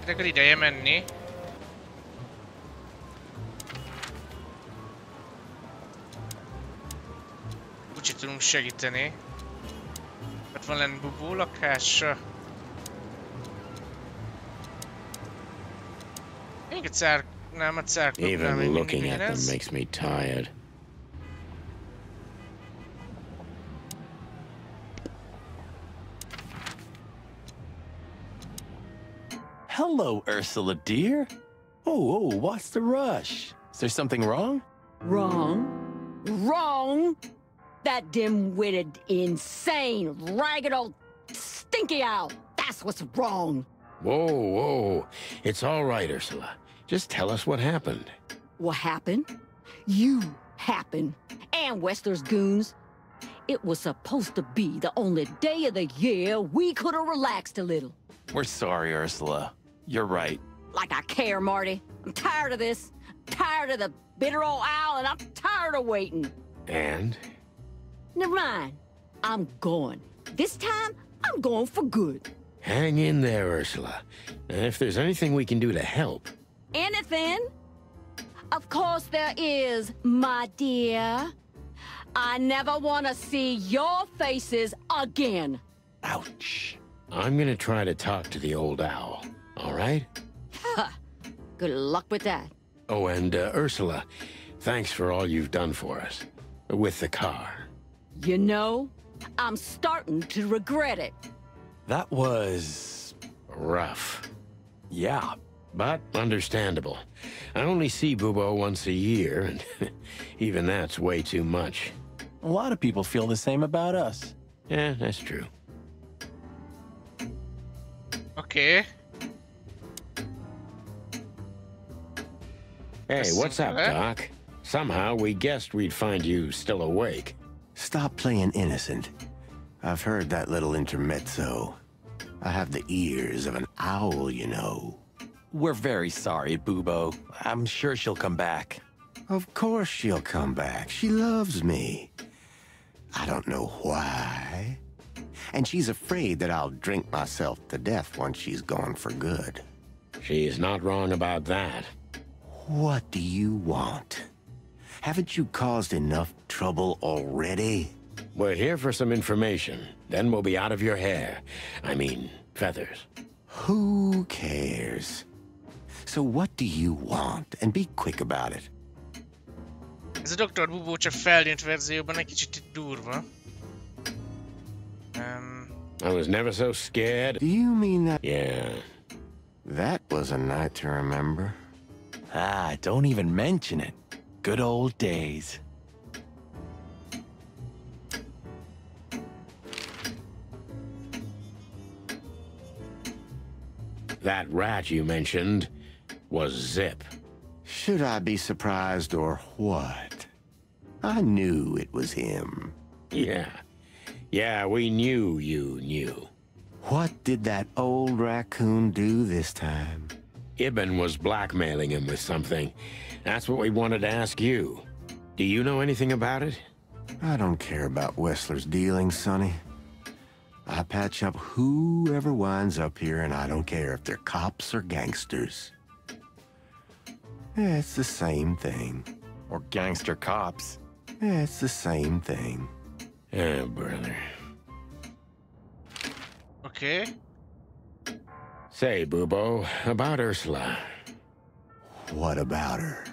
De akkor ideje menni. Kicsit tudunk segíteni. Ott van lenn bubó lakása. Még egy nem a cárknoknál még mindig ugyanez. Makes me tired. Hello, Ursula, dear. Oh, what's the rush? Is there something wrong? Wrong? Wrong? That dim-witted, insane, ragged old stinky owl. That's what's wrong. Whoa. It's all right, Ursula. Just tell us what happened. What happened? You happened. And Wester's goons. It was supposed to be the only day of the year we could have relaxed a little. We're sorry, Ursula. You're right. Like I care, Marty. I'm tired of this. I'm tired of the bitter old owl, and I'm tired of waiting. And? Never mind. I'm going. This time, I'm going for good. Hang in there, Ursula. And if there's anything we can do to help... Anything? Of course there is, my dear. I never want to see your faces again. Ouch. I'm gonna try to talk to the old owl, all right? Good luck with that. Oh, and Ursula, thanks for all you've done for us. With the car. You know, I'm starting to regret it. That was... rough. yeah. But understandable. I only see Bubo once a year, and even that's way too much. A lot of people feel the same about us. Yeah, that's true. Okay. Hey, what's up, Doc? Somehow we guessed we'd find you still awake. Stop playing innocent. I've heard that little intermezzo. I have the ears of an owl, you know. We're very sorry, Bubo. I'm sure she'll come back. Of course she'll come back. She loves me. I don't know why. And she's afraid that I'll drink myself to death once she's gone for good. She's not wrong about that. What do you want? Haven't you caused enough trouble already? We're here for some information. Then we'll be out of your hair. I mean, feathers. Who cares? So what do you want? And be quick about it. Ez a Dr. Bubo csak felnőtt verzióban egy kicsit durva. I was never so scared. Do you mean that? Yeah. That was a night to remember. Ah, don't even mention it. Good old days. That rat you mentioned was Zipp. Should I be surprised or what? I knew it was him. Yeah. Yeah, we knew you knew. What did that old raccoon do this time? Ibn was blackmailing him with something. That's what we wanted to ask you. Do you know anything about it? I don't care about Wessler's dealings, Sonny. I patch up whoever winds up here, and I don't care if they're cops or gangsters. It's the same thing. Or gangster cops. It's the same thing. Oh, brother. Okay. Say, Bubo, about Ursula. What about her?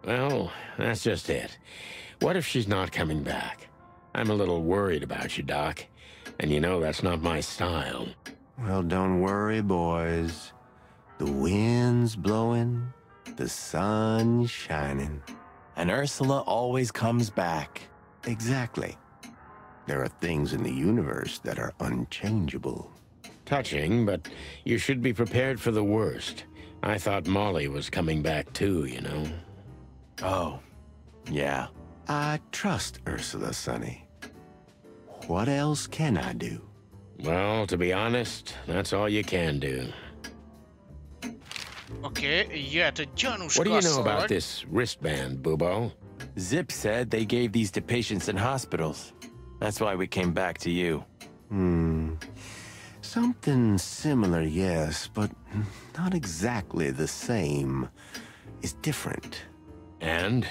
Well, that's just it. What if she's not coming back? I'm a little worried about you, Doc. And you know that's not my style. Well, don't worry, boys. The wind's blowing, the sun's shining. And Ursula always comes back. Exactly. There are things in the universe that are unchangeable. Touching, but you should be prepared for the worst. I thought Molly was coming back too, you know. Oh, yeah. I trust Ursula, Sonny. What else can I do? Well, to be honest, that's all you can do. Okay, jöhet a gyanús What do you know kasszalak. about this wristband, Bubo? Zipp said they gave these to patients in hospitals. That's why we came back to you. Something similar, yes, but not exactly the same. It's different. And?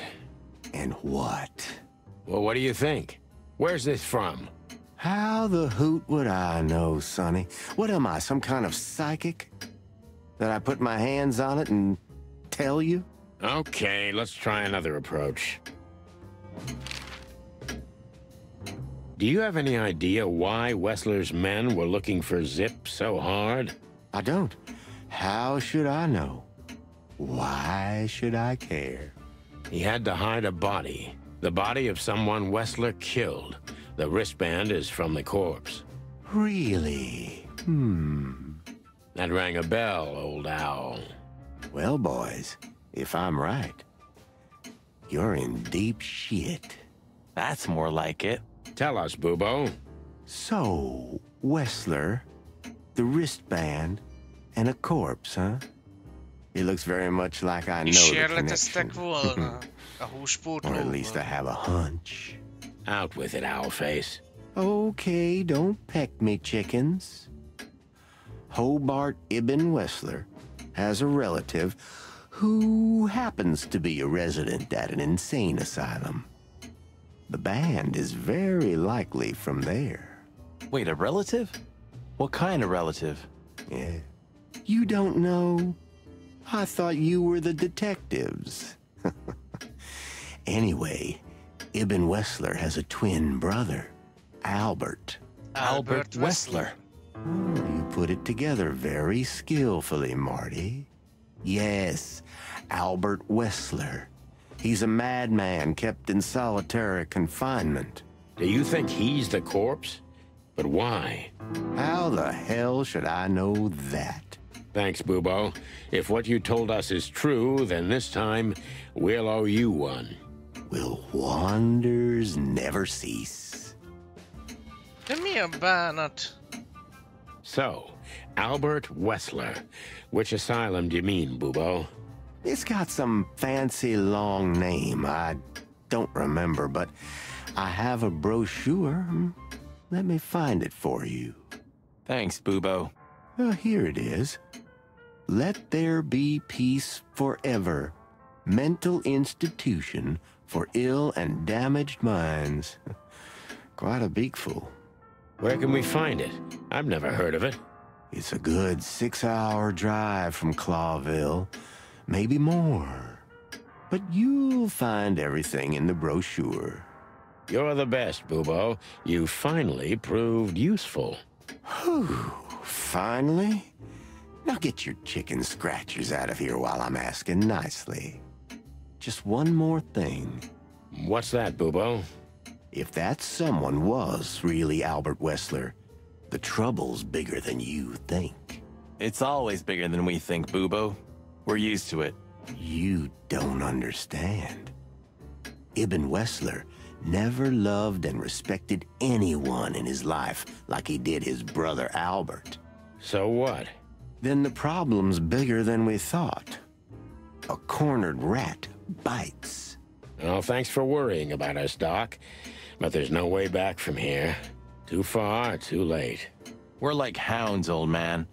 And what? Well, what do you think? Where's this from? How the hoot would I know, Sonny? What am I, some kind of psychic? That I put my hands on it and tell you? Okay, let's try another approach. Do you have any idea why Wessler's men were looking for Zipp so hard? I don't. How should I know? Why should I care? He had to hide a body. The body of someone Wessler killed. The wristband is from the corpse. Really? That rang a bell, old owl. Well, boys, if I'm right, you're in deep shit. That's more like it. Tell us, Bubo. So, Wessler, the wristband, and a corpse, huh? It looks very much like I know the connection. Kísérleteztek volna a Or húspótlóval. at least I have a hunch. Out with it, Owlface. Okay, don't peck me, chickens. Hobart Ibn Wessler has a relative who happens to be a resident at an insane asylum. The band is very likely from there. Wait, a relative? What kind of relative? Yeah. You don't know? I thought you were the detectives. Anyway, Ibn Wessler has a twin brother, Albert. Albert Wessler. Oh, you put it together very skillfully, Marty. Yes, Albert Wessler. He's a madman kept in solitary confinement. Do you think he's the corpse? But why? How the hell should I know that? Thanks, Bubo. If what you told us is true, then this time we'll owe you one. Will wonders never cease? De mi a bánat? So, Albert Wessler. Which asylum do you mean, Bubo? It's got some fancy long name. I don't remember, but I have a brochure. Let me find it for you. Thanks, Bubo. Here it is. Let There Be Peace Forever. Mental Institution for Ill and Damaged Minds. Quite a beakful. Where can we find it? I've never heard of it. It's a good 6-hour drive from Clawville. Maybe more. But you'll find everything in the brochure. You're the best, Bubo. You finally proved useful. Whew. Finally? Now get your chicken scratchers out of here while I'm asking nicely. Just one more thing. What's that, Bubo? If that someone was really Albert Wessler, the trouble's bigger than you think. It's always bigger than we think, Bubo. We're used to it. You don't understand. Ibn Wessler never loved and respected anyone in his life like he did his brother Albert. So what? Then the problem's bigger than we thought. A cornered rat bites. Well, thanks for worrying about us, Doc. But there's no way back from here. Too far, too late. We're like hounds, old man.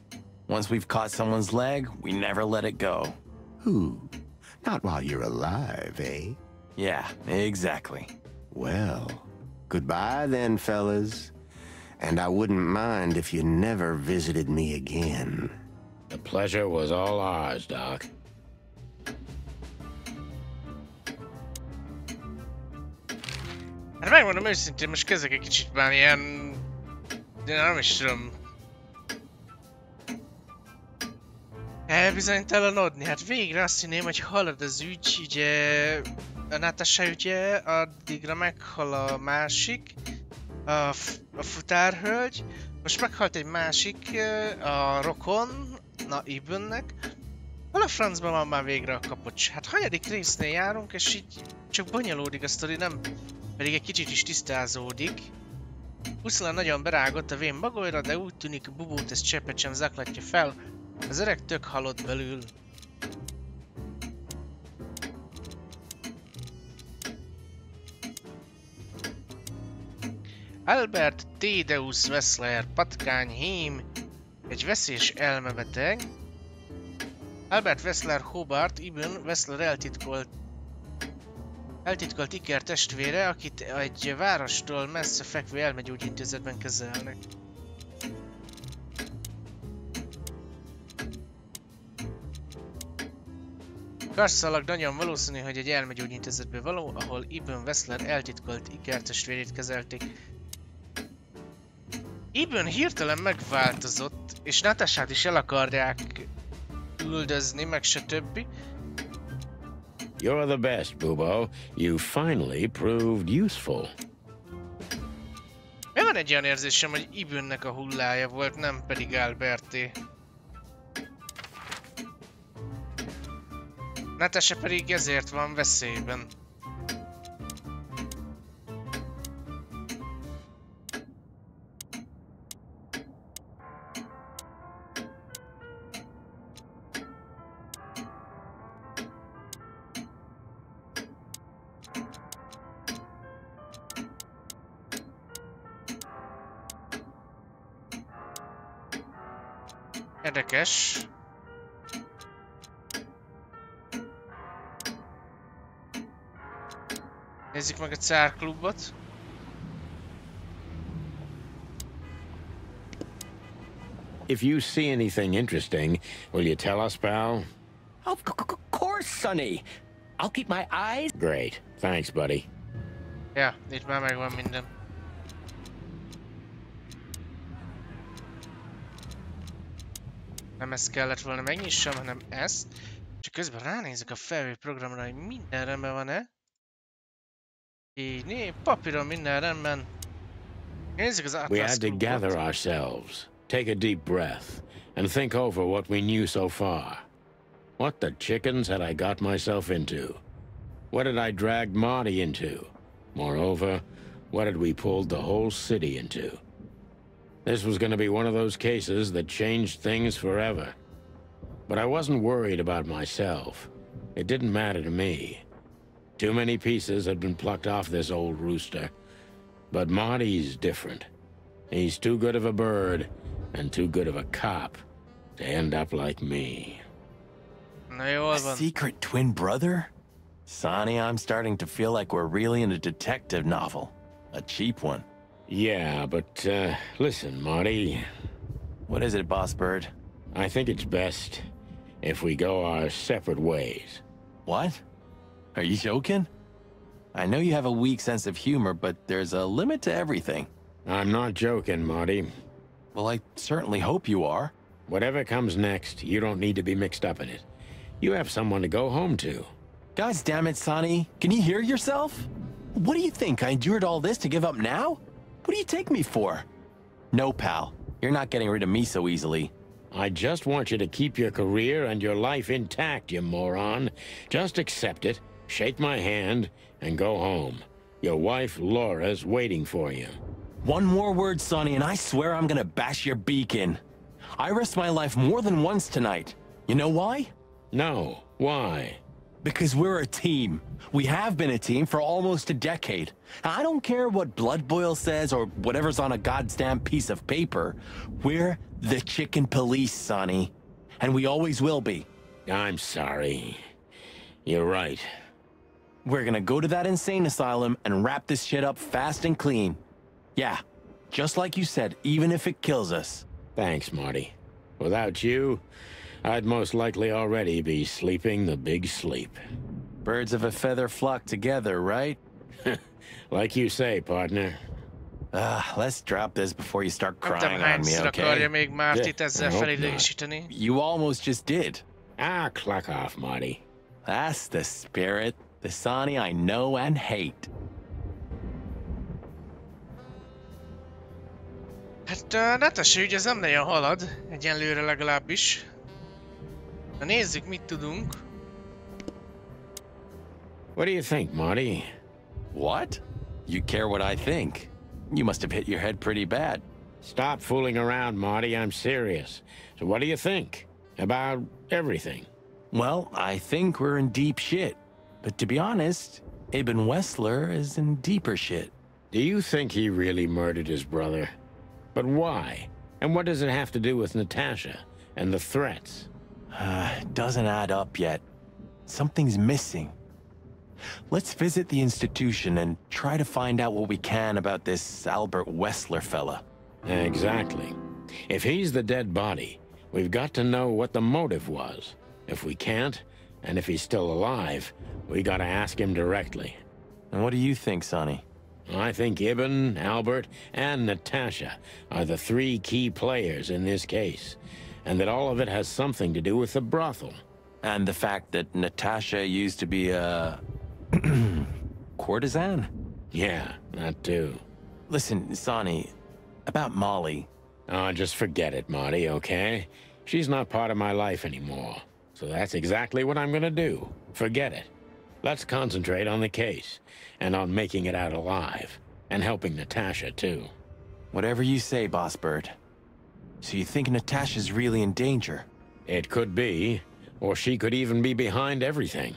Once we've caught someone's leg, we never let it go. Who? Not while you're alive, eh? Yeah, exactly. Well, goodbye then, fellas. And I wouldn't mind if you never visited me again. The pleasure was all ours, Doc. Hát megmondom őszintén, most kezdek egy kicsit már ilyen... De nem is tudom... Elbizonytalanodni. Hát végre azt hinném, hogy halad az ügy, ugye... A Natasha ügye, addigra meghal a másik, a futárhölgy. Most meghalt egy másik, a rokon, na Ibnnek. Hol a francban van már végre a kapocs? Hát hanyadik résznél járunk, és így csak bonyolódik a sztori, nem... Pedig egy kicsit is tisztázódik. Uszlan nagyon berágott a vén bagolyra, de úgy tűnik a bubót ezt cseppet sem zaklatja fel. Az öreg tök halott belül. Albert Thaddeus Wessler, patkány hím, egy veszélyes elmebeteg. Albert Wessler Hobart, Ibn Wessler eltitkolt iker testvére, akit egy várostól messze fekvő elmegyógyintézetben kezelnek. Karszalag nagyon valószínű, hogy egy elmegyógyintézetben való, ahol Ibn Wessler eltitkolt ikertestvérét kezelték. Ibn hirtelen megváltozott, és Natashát is el akarják üldözni, meg se többi. You're the best, Bubo. You finally proved useful. Van egy olyan érzésem, hogy Ibnnek a hullája volt, nem pedig Alberté. Natasha pedig ezért van veszélyben. Érdekes. Nézzük meg a cárklubot. If you see anything interesting, will you tell us, pal? Of course, Sonny. I'll keep my eyes... Great. Thanks, buddy. Ja, itt már megvan minden. Nem ezt kellett volna megnyissam, hanem ezt. Csak közben ránézek a felvő programra, hogy minden rendben van-e. Így, papíron minden rendben. Nézzük az We had to Atlas gather klubot. ourselves, take a deep breath, and think over what we knew so far. What the chickens had I got myself into? What had I dragged Marty into? Moreover, what had we pulled the whole city into? This was going to be one of those cases that changed things forever. But I wasn't worried about myself. It didn't matter to me. Too many pieces had been plucked off this old rooster. But Marty's different. He's too good of a bird and too good of a cop to end up like me. Na jól A van. secret twin brother? Sonny, I'm starting to feel like we're really in a detective novel. A cheap one. Yeah, but, listen, Marty. What is it, Boss Bird? I think it's best if we go our separate ways. What? Are you joking? I know you have a weak sense of humor, but there's a limit to everything. I'm not joking, Marty. Well, I certainly hope you are. Whatever comes next, you don't need to be mixed up in it. You have someone to go home to. Guys, damn it, Sonny. Can you hear yourself? What do you think? I endured all this to give up now? What do you take me for? No, pal. You're not getting rid of me so easily. I just want you to keep your career and your life intact, you moron. Just accept it, shake my hand, and go home. Your wife, Laura's waiting for you. One more word, Sonny, and I swear I'm gonna bash your beak in. I risked my life more than once tonight. You know why? No. Why? Because we're a team. We have been a team for almost a decade. I don't care what Blood Boil says or whatever's on a goddamn piece of paper. We're the chicken police, Sonny. And we always will be. I'm sorry. You're right. We're gonna go to that insane asylum and wrap this shit up fast and clean. Yeah, just like you said, even if it kills us. Thanks, Marty. Without you, I'd most likely already be sleeping the big sleep. Birds of a feather flock together, right? Like you say, partner. Let's drop this before you start Nem tudom, crying on me, hányszor akarja okay? még Mártit Yeah, ezzel I hope felidegesíteni. You almost just did. Cluck off, Marty. That's the spirit. The Sonny I know and hate. Hát Natasha ügy ez nem nagyon halad, egyenlőre legalábbis. Na nézzük, mit tudunk. What do you think, Marty? What? You care what I think? You must have hit your head pretty bad. Stop fooling around, Marty. I'm serious. So what do you think? About everything? Well, I think we're in deep shit. But to be honest, Ibn Wessler is in deeper shit. Do you think he really murdered his brother? But why? And what does it have to do with Natasha and the threats? Doesn't add up yet. Something's missing. Let's visit the institution and try to find out what we can about this Albert Wessler fella. Exactly. If he's the dead body, we've got to know what the motive was. If we can't, and if he's still alive, we gotta ask him directly. And what do you think, Sonny? I think Ibn, Albert, and Natasha are the three key players in this case, and that all of it has something to do with the brothel. And the fact that Natasha used to be a... courtesan? Yeah, that too. Listen, Sonny, about Molly. Oh, just forget it, Marty, okay? She's not part of my life anymore. So that's exactly what I'm gonna do. Forget it. Let's concentrate on the case, and on making it out alive, and helping Natasha, too. Whatever you say, Boss Bird. So you think Natasha's really in danger? It could be, or she could even be behind everything.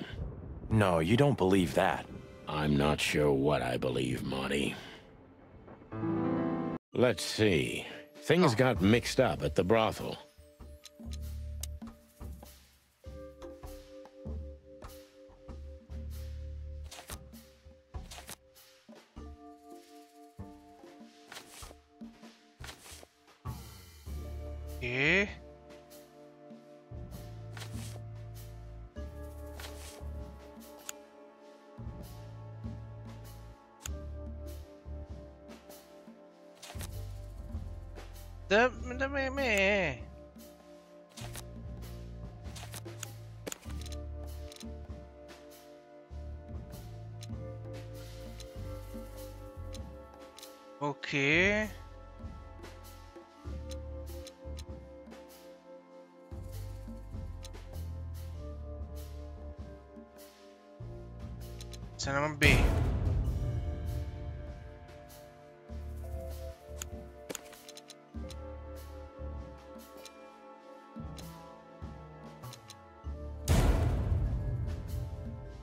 No, you don't believe that. I'm not sure what I believe, Marty. Let's see. Things got mixed up at the brothel. De mi? Oké. Szerintem a B.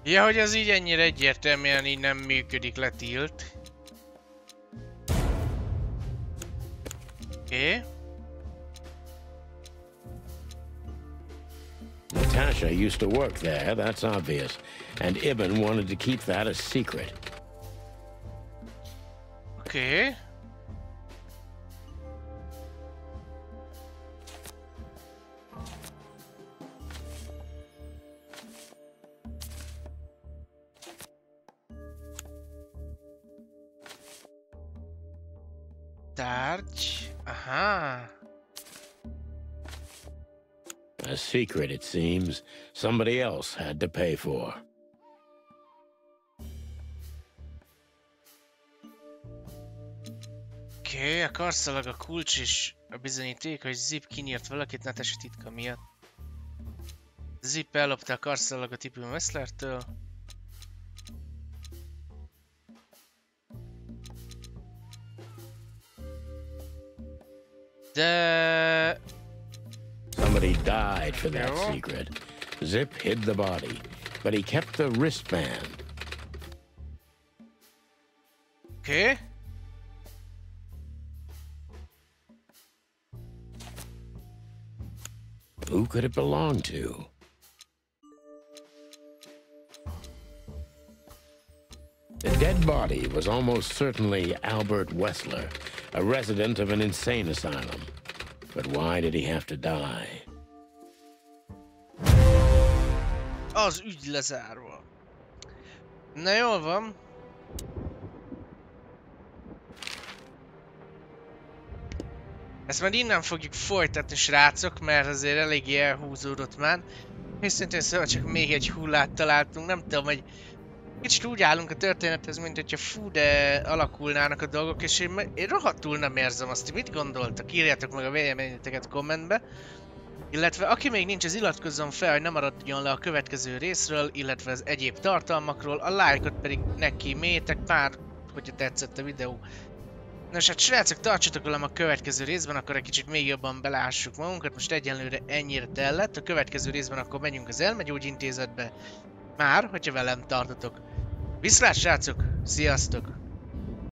Ja, hogy az így ennyire egyértelműen így nem működik, letilt. Oké. Natasha used to work there, that's obvious. And Ibn wanted to keep that a secret. Oké. Tárgy. Aha. A secret, it seems. Somebody else had to pay for. Oké, a karszalag, a kulcs és a bizonyíték, hogy Zipp kinyírt valakit Natasha titka miatt. Zipp ellopta a karszalagot Ibn Wesslertől. De... Somebody died for that secret. Zipp hid the body, but he kept the wristband. Oké. Who could it belong to? The dead body was almost certainly Albert Wessler, a resident of an insane asylum. But why did he have to die? Az ügy lezárva. Na jól van. Ezt már innen fogjuk folytatni, srácok, mert azért eléggé elhúzódott már. És szintén szóval csak még egy hullát találtunk, nem tudom, hogy kicsit úgy állunk a történethez, mint hogyha fú, de alakulnának a dolgok, és én rohadtul nem érzem azt, mit gondoltak, írjátok meg a véleményeteket kommentbe. Illetve aki még nincs, az iratkozzon fel, hogy ne maradjon le a következő részről, illetve az egyéb tartalmakról, a lájkot pedig neki métek pár, hogyha tetszett a videó. Nos hát srácok, tartsatok velem a következő részben, akkor egy kicsit még jobban belássuk magunkat, most egyenlőre ennyire tellett, a következő részben akkor menjünk az elmegyógyintézetbe, már, hogyha velem tartotok. Viszlát srácok, sziasztok!